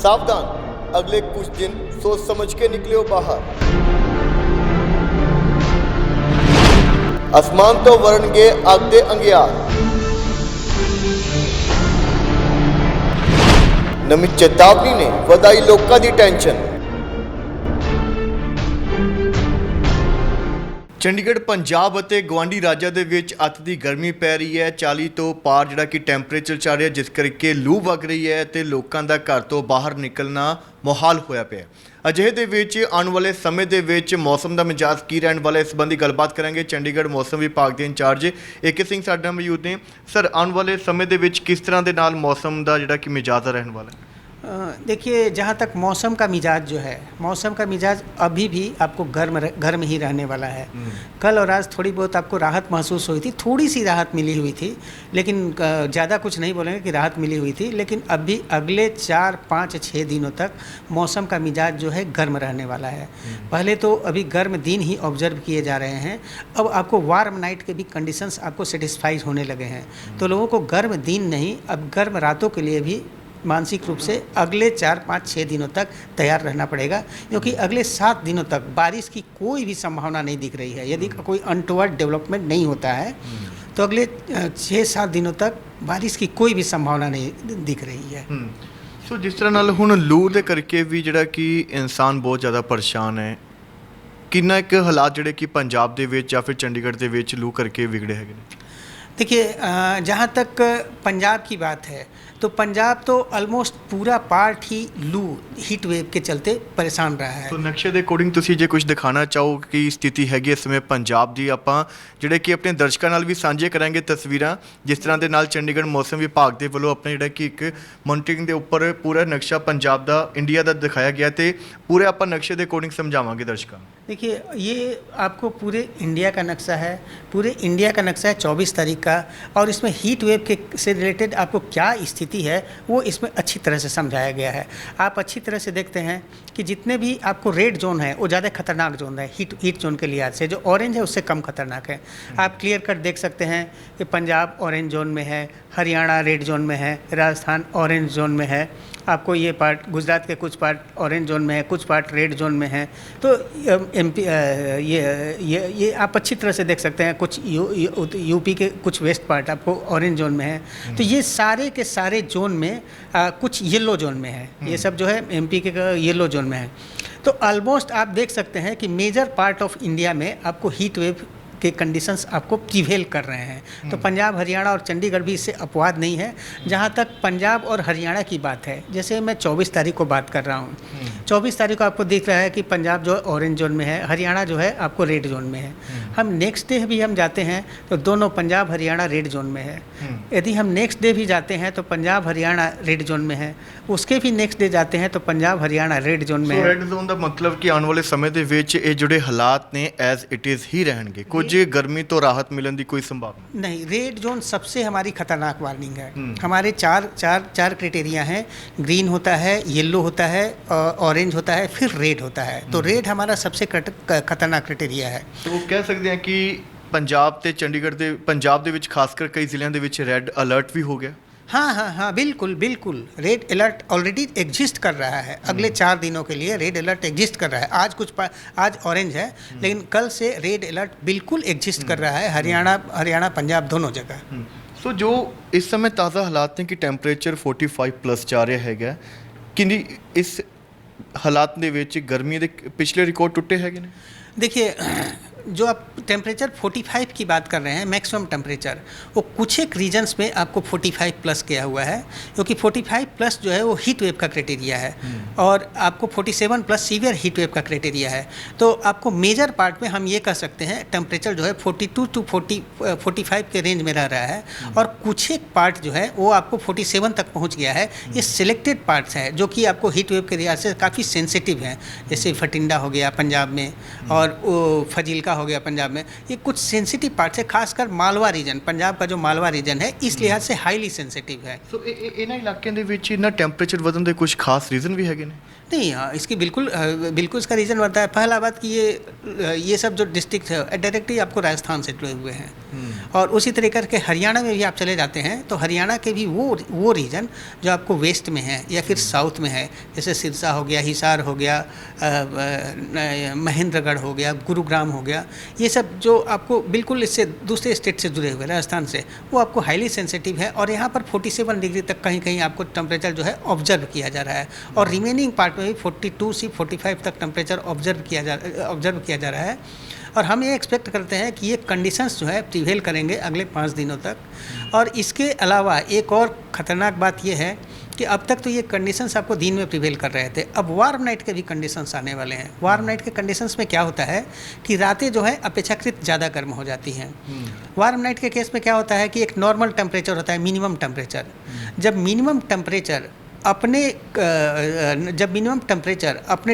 सावधान, अगले कुछ दिन सोच समझ के निकलियो बाहर। आसमान तो वरणगे आगदे अंगियार। नवी चेतावनी ने वधाई लोकां दी टेंशन। ਚੰਡੀਗੜ੍ਹ ਪੰਜਾਬ ਅਤੇ ਗਵਾਂਢੀ ਰਾਜਾਂ ਦੇ ਵਿੱਚ ਅੱਤ ਦੀ ਗਰਮੀ ਪੈ ਰਹੀ ਹੈ। 40 ਤੋਂ ਪਾਰ ਜਿਹੜਾ ਕਿ ਟੈਂਪਰੇਚਰ ਚੱਲ ਰਿਹਾ, ਜਿਸ ਕਰਕੇ ਲੂ ਵਗ ਰਹੀ ਹੈ ਤੇ ਲੋਕਾਂ ਦਾ ਘਰ ਤੋਂ ਬਾਹਰ ਨਿਕਲਣਾ ਮੁਹਾਲ ਹੋਇਆ ਪਿਆ। ਅਜਿਹੇ ਦੇ ਵਿੱਚ ਆਉਣ ਵਾਲੇ ਸਮੇਂ ਦੇ ਵਿੱਚ ਮੌਸਮ ਦਾ ਮਿਜਾਜ਼ ਕੀ ਰਹਿਣ ਵਾਲਾ, ਇਸ ਸੰਬੰਧੀ ਗੱਲਬਾਤ ਕਰਾਂਗੇ। ਚੰਡੀਗੜ੍ਹ ਮੌਸਮ ਵਿਭਾਗ ਦੇ ਇੰਚਾਰਜ ਏਕੇ ਸਿੰਘ ਸਾਡੇ ਨਾਲ ਮੌਜੂਦ ਨੇ। ਸਰ, ਆਉਣ ਵਾਲੇ ਸਮੇਂ ਦੇ ਵਿੱਚ ਕਿਸ ਤਰ੍ਹਾਂ ਦੇ ਨਾਲ ਮੌਸਮ ਦਾ ਜਿਹੜਾ ਕਿ ਮਿਜਾਜ਼ ਰਹਿਣ वाला है? देखिए, जहाँ तक मौसम का मिजाज जो है, मौसम का मिजाज अभी भी आपको गर्म ही रहने वाला है। कल और आज थोड़ी बहुत आपको राहत महसूस हुई थी, थोड़ी सी राहत मिली हुई थी, लेकिन ज़्यादा कुछ नहीं बोलेंगे कि राहत मिली हुई थी। लेकिन अभी अगले 4, 5, 6 दिनों तक मौसम का मिजाज जो है गर्म रहने वाला है। पहले तो अभी गर्म दिन ही ऑब्जर्व किए जा रहे हैं, अब आपको वार्म नाइट के भी कंडीशंस आपको सेटिस्फाइज होने लगे हैं। तो लोगों को गर्म दिन नहीं, अब गर्म रातों के लिए भी मानसिक रूप से अगले 4, 5, 6 दिनों तक तैयार रहना पड़ेगा, क्योंकि अगले 7 दिनों तक बारिश की कोई भी संभावना नहीं दिख रही है। यदि कोई अनटोवर्ड डेवलपमेंट नहीं होता है तो अगले 6-7 दिनों तक बारिश की कोई भी संभावना नहीं दिख रही है। ਸੋ ਜਿਸ ਤਰ੍ਹਾਂ ਨਾਲ ਹੁਣ ਲੂ ਦੇ ਕਰਕੇ ਵੀ ਜਿਹੜਾ ਕਿ ਇਨਸਾਨ ਬਹੁਤ ਜ਼ਿਆਦਾ ਪਰੇਸ਼ਾਨ ਹੈ, ਕਿੰਨਾ ਇੱਕ ਹਾਲਾਤ ਜਿਹੜੇ ਕਿ ਪੰਜਾਬ ਦੇ ਵਿੱਚ ਜਾਂ ਫਿਰ ਚੰਡੀਗੜ੍ਹ ਦੇ ਵਿੱਚ ਲੂ ਕਰਕੇ ਵਿਗੜੇ ਹੈਗੇ ਨੇ? देखिए, जहाँ तक पंजाब की बात है तो पंजाब तो ऑलमोस्ट पूरा पार्ट ही लू हीट वेव के चलते परेशान रहा है। तो नक्शे ਦੇ ਅਕੋਰਡਿੰਗ ਤੁਸੀਂ ਜੇ ਕੁਝ ਦਿਖਾਣਾ ਚਾਹੋ ਕਿ ਸਥਿਤੀ ਹੈਗੀ ਇਸ ਸਮੇਂ ਪੰਜਾਬ ਦੀ, ਆਪਾਂ ਜਿਹੜੇ ਕਿ ਆਪਣੇ ਦਰਸ਼ਕਾਂ ਨਾਲ ਵੀ ਸਾਂਝੇ ਕਰਾਂਗੇ ਤਸਵੀਰਾਂ, ਜਿਸ ਤਰ੍ਹਾਂ ਦੇ ਨਾਲ ਚੰਡੀਗੜ੍ਹ ਮੌਸਮ ਵਿਭਾਗ ਦੇ ਵੱਲੋਂ ਆਪਣੇ ਜਿਹੜਾ ਕਿ ਇੱਕ ਮੋਨੀਟਰਿੰਗ ਦੇ ਉੱਪਰ ਪੂਰਾ ਨਕਸ਼ਾ ਪੰਜਾਬ ਦਾ, ਇੰਡੀਆ ਦਾ ਦਿਖਾਇਆ ਗਿਆ ਤੇ ਪੂਰੇ ਆਪਾਂ ਨਕਸ਼ੇ ਦੇ ਅਕੋਰਡਿੰਗ ਸਮਝਾਵਾਂਗੇ ਦਰਸ਼ਕਾਂ ਨੂੰ। देखिए, ये आपको पूरे इंडिया का नक्शा है, पूरे इंडिया का नक्शा है 24 तारीख का, और इसमें हीट वेव के से रिलेटेड आपको क्या स्थिति है वो इसमें अच्छी तरह से समझाया गया है। आप अच्छी तरह से देखते हैं कि जितने भी आपको रेड जोन है वो ज़्यादा खतरनाक जोन है हीट जोन के लिहाज से। जो ऑरेंज है उससे कम खतरनाक है। आप क्लियर कट देख सकते हैं कि पंजाब ऑरेंज जोन में है, हरियाणा रेड जोन में है, राजस्थान ऑरेंज जोन में है, आपको ये पार्ट गुजरात के कुछ पार्ट ऑरेंज जोन में है, कुछ पार्ट रेड जोन में है। तो एमपी ये आप अच्छी तरह से देख सकते हैं। कुछ यूपी के कुछ वेस्ट पार्ट आपको ऑरेंज जोन में है। तो ये सारे के सारे जोन में कुछ येलो जोन में है। ये सब जो है एमपी के येलो जोन में है। तो ऑलमोस्ट आप देख सकते हैं कि मेजर पार्ट ऑफ इंडिया में आपको हीट वेव के कंडीशंस आपको प्रिवेल कर रहे हैं। तो पंजाब, हरियाणा और चंडीगढ़ भी इससे अपवाद नहीं है। जहाँ तक पंजाब और हरियाणा की बात है, जैसे मैं 24 तारीख को बात कर रहा हूँ, 24 तारीख को आपको दिख रहा है कि पंजाब जो ऑरेंज जोन में है, हरियाणा जो है आपको रेड जोन में है। हम नेक्स्ट डे भी हम जाते हैं तो दोनों पंजाब हरियाणा रेड जोन में है। यदि हम नेक्स्ट डे भी जाते हैं तो पंजाब हरियाणा रेड जोन में है, उसके भी नेक्स्ट डे जाते हैं तो पंजाब हरियाणा रेड जोन में है। रेड जोन ਦਾ ਮਤਲਬ ਕਿ ਆਉਣ ਵਾਲੇ ਸਮੇਂ ਦੇ ਵਿੱਚ ਇਹ ਜਿਹੜੇ ਹਾਲਾਤ ਨੇ ਐਜ਼ ਇਟ ਇਜ਼ ਹੀ ਰਹਿਣਗੇ, ਕੁਝ गर्मी तो राहत मिलने की कोई संभावना नहीं। रेड जोन सबसे हमारी खतरनाक वार्निंग है। हमारे चार क्राइटेरिया हैं। ग्रीन होता है, येलो होता है, ऑरेंज होता है, फिर रेड होता है। तो रेड हमारा सबसे खतरनाक क्राइटेरिया है। तो कह सकते हैं कि पंजाब ते चंडीगढ़ ਦੇ पंजाब ਦੇ ਵਿੱਚ ਖਾਸ ਕਰ ਕਈ ਜ਼ਿਲ੍ਹਿਆਂ ਦੇ ਵਿੱਚ ਰੈੱਡ ਅਲਰਟ भी हो गया। हाँ, बिल्कुल बिल्कुल। रेड अलर्ट ऑलरेडी एग्जिस्ट कर रहा है। अगले 4 दिनों के लिए रेड अलर्ट एग्जिस्ट कर रहा है। आज ऑरेंज है, लेकिन कल से रेड अलर्ट बिल्कुल एग्जिस्ट कर रहा है हरियाणा पंजाब दोनों जगह। सो जो इस समय ताज़ा हालात हैं कि टैंपरेचर 45+ जा रहा हैगा, कि इस हालात ਦੇ ਵਿੱਚ ਗਰਮੀ ਦੇ ਪਿਛਲੇ ਰਿਕਾਰਡ ਟੁੱਟੇ ਹੈਗੇ ਨੇ? देखिए, जो आप टेम्परेचर 45 की बात कर रहे हैं, मैक्सिमम टेम्परेचर, वो कुछ एक रीजन्स में आपको 45+ किया हुआ है, क्योंकि 45+ जो है वो हीट वेव का क्राइटेरिया है, और आपको 47+ सीवियर हीट वेव का क्राइटेरिया है। तो आपको मेजर पार्ट में हम ये कह सकते हैं टेम्परेचर जो है 42 to 45 के रेंज में रह रहा है, और कुछ एक पार्ट जो है वो आपको 47 तक पहुँच गया है। ये सिलेक्टेड पार्ट्स हैं जो कि आपको हीट वेव के लिहाज से काफ़ी सेंसिटिव हैं, जैसे भटिंडा हो गया पंजाब में, और फजीलका हो गया पंजाब में। ये कुछ सेंसिटिव पार्ट है, खासकर मालवा रीजन, पंजाब का जो मालवा रीजन है, इस लिहाज से हाईली सेंसिटिव है। सो ਇਹਨਾਂ ਇਲਾਕਿਆਂ ਦੇ ਵਿੱਚ ਇਹਨਾਂ ਟੈਂਪਰੇਚਰ ਵਧਣ ਦੇ ਕੁਝ ਖਾਸ ਰੀਜ਼ਨ ਵੀ ਹੈਗੇ ਨੇ? नहीं, हाँ, इसकी बिल्कुल इसका रीज़न बनता है। पहला बात कि ये सब जो डिस्ट्रिक्ट है डायरेक्टली आपको राजस्थान से जुड़े हुए हैं, और उसी तरीके के हरियाणा में भी आप चले जाते हैं तो हरियाणा के भी वो रीजन जो आपको वेस्ट में है या फिर साउथ में है, जैसे सिरसा हो गया, हिसार हो गया, महेंद्रगढ़ हो गया, गुरुग्राम हो गया, ये सब जो आपको बिल्कुल इससे दूसरे स्टेट से जुड़े हुए राजस्थान से, वो आपको हाईली सेंसिटिव है। और यहाँ पर 47 डिग्री तक कहीं कहीं आपको टेम्परेचर जो है ऑब्जर्व किया जा रहा है, और रिमेनिंग पार्ट में भी 42 से 45 तक टेम्परेचर ऑब्जर्व किया जा रहा है। और हम ये एक्सपेक्ट करते हैं कि ये कंडीशंस जो है प्रिवेल करेंगे अगले 5 दिनों तक। और इसके अलावा एक और ख़तरनाक बात ये है कि अब तक तो ये कंडीशंस आपको दिन में प्रिवेल कर रहे थे, अब वार्म नाइट के भी कंडीशंस आने वाले हैं। वार्म नाइट के कंडीशंस में क्या होता है कि रातें जो है अपेक्षाकृत ज़्यादा गर्म हो जाती हैं। वार्म नाइट के केस में क्या होता है कि एक नॉर्मल टेम्परेचर होता है, मिनिमम टेम्परेचर। जब मिनिमम टेम्परेचर अपने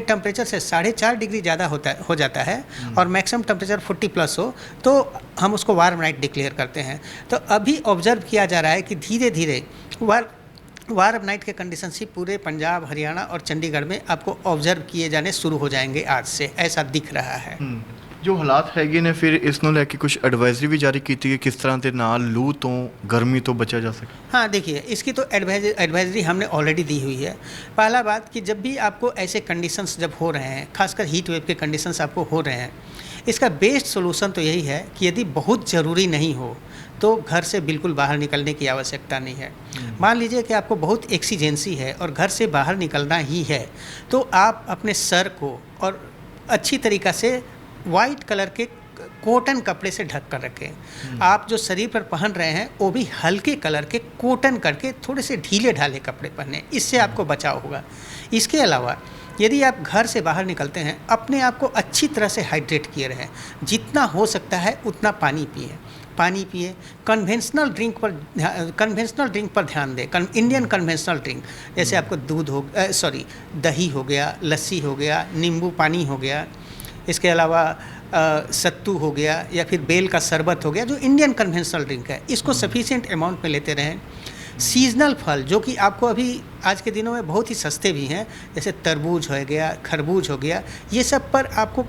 टेम्परेचर से 4.5 डिग्री ज़्यादा हो जाता है और मैक्सिमम टेम्परेचर 40+ हो, तो हम उसको वार्म नाइट डिक्लेयर करते हैं। तो अभी ऑब्जर्व किया जा रहा है कि धीरे धीरे वार्म नाइट के कंडीशंस ही पूरे पंजाब, हरियाणा और चंडीगढ़ में आपको ऑब्जर्व किए जाने शुरू हो जाएंगे आज से, ऐसा दिख रहा है। जो हालात हैगे ने फिर इस ਨੂੰ ਲੈ ਕੇ कुछ एडवाइजरी भी जारी की है किस तरह के नाल लू तो गर्मी तो बचा जा सके। हाँ, देखिए, इसकी तो एडवाइजरी हमने ऑलरेडी दी हुई है। पहला बात कि जब भी आपको ऐसे कंडीशंस जब हो रहे हैं, खासकर हीट वेव के कंडीशंस आपको हो रहे हैं, इसका बेस्ट सोल्यूशन तो यही है कि यदि बहुत ज़रूरी नहीं हो तो घर से बिल्कुल बाहर निकलने की आवश्यकता नहीं है। मान लीजिए कि आपको बहुत एक्सीजेंसी है और घर से बाहर निकलना ही है, तो आप अपने सर को और अच्छी तरीक़ा से वाइट कलर के कॉटन कपड़े से ढक कर रखें। आप जो शरीर पर पहन रहे हैं वो भी हल्के कलर के कॉटन करके थोड़े से ढीले ढाले कपड़े पहने, इससे आपको बचाव होगा। इसके अलावा यदि आप घर से बाहर निकलते हैं, अपने आप को अच्छी तरह से हाइड्रेट किए रहें, जितना हो सकता है उतना पानी पिए। कन्वेंशनल ड्रिंक पर ध्यान दें। इंडियन कन्वेंशनल ड्रिंक, जैसे आपको दही हो गया, लस्सी हो गया, नींबू पानी हो गया, इसके अलावा सत्तू हो गया या फिर बेल का शरबत हो गया, जो इंडियन कन्वेंशनल ड्रिंक है, इसको सफिशिएंट अमाउंट में लेते रहें। सीजनल फल जो कि आपको अभी आज के दिनों में बहुत ही सस्ते भी हैं, जैसे तरबूज हो गया, खरबूज हो गया, ये सब पर आपको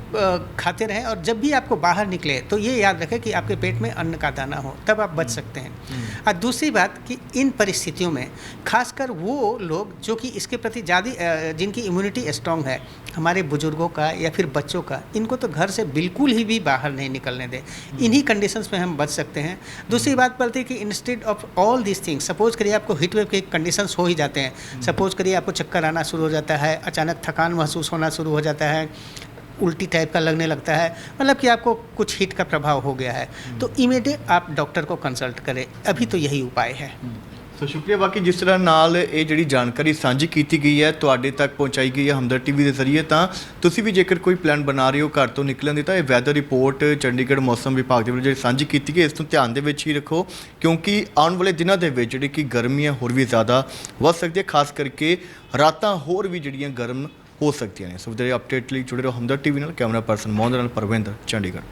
खाते रहें। और जब भी आपको बाहर निकले तो ये याद रखें कि आपके पेट में अन्न का दाना हो, तब आप बच सकते हैं। और दूसरी बात कि इन परिस्थितियों में खासकर वो लोग जो कि इसके प्रति ज़्यादा जिनकी इम्यूनिटी स्ट्रांग है, हमारे बुजुर्गों का या फिर बच्चों का, इनको तो घर से बिल्कुल ही भी बाहर नहीं निकलने दें। इन्हीं कंडीशंस में हम बच सकते हैं। दूसरी बात पड़ती है कि instead of all this things, suppose करिए आपको हीट वेव के कंडीशंस हो ही जाते हैं, सपोज करिए आपको चक्कर आना शुरू हो जाता है, अचानक थकान महसूस होना शुरू हो जाता है, उल्टी टाइप का लगने लगता है, मतलब कि आपको कुछ हीट का प्रभाव हो गया है, तो इमीडिएट आप डॉक्टर को कंसल्ट करें। अभी तो यही उपाय है। सो शुक्रिया। बाकी जिस तरह नाल ये जी जानकारी साझी की गई है, तुहाडे तक पहुँचाई गई है हमदर्द टीवी के जरिए, तो तुसी भी जेकर कोई प्लान बना रहे हो घर तो निकलन की, तो ये वैदर रिपोर्ट चंडीगढ़ मौसम विभाग के वल्लों साझी की गई, इस ध्यान दे विच ही रखो, क्योंकि आने वाले दिनों के विच जिहड़ी कि गर्मी है होर भी ज़्यादा वध सकती है, खास करके रातां होर भी जिहड़ियां गर्म हो सकती हैं। सो अपडेट लिए जुड़े रहो हमदर्द टीवी नाल। कैमरा पर्सन मोहन नाल परविंदर, चंडीगढ़।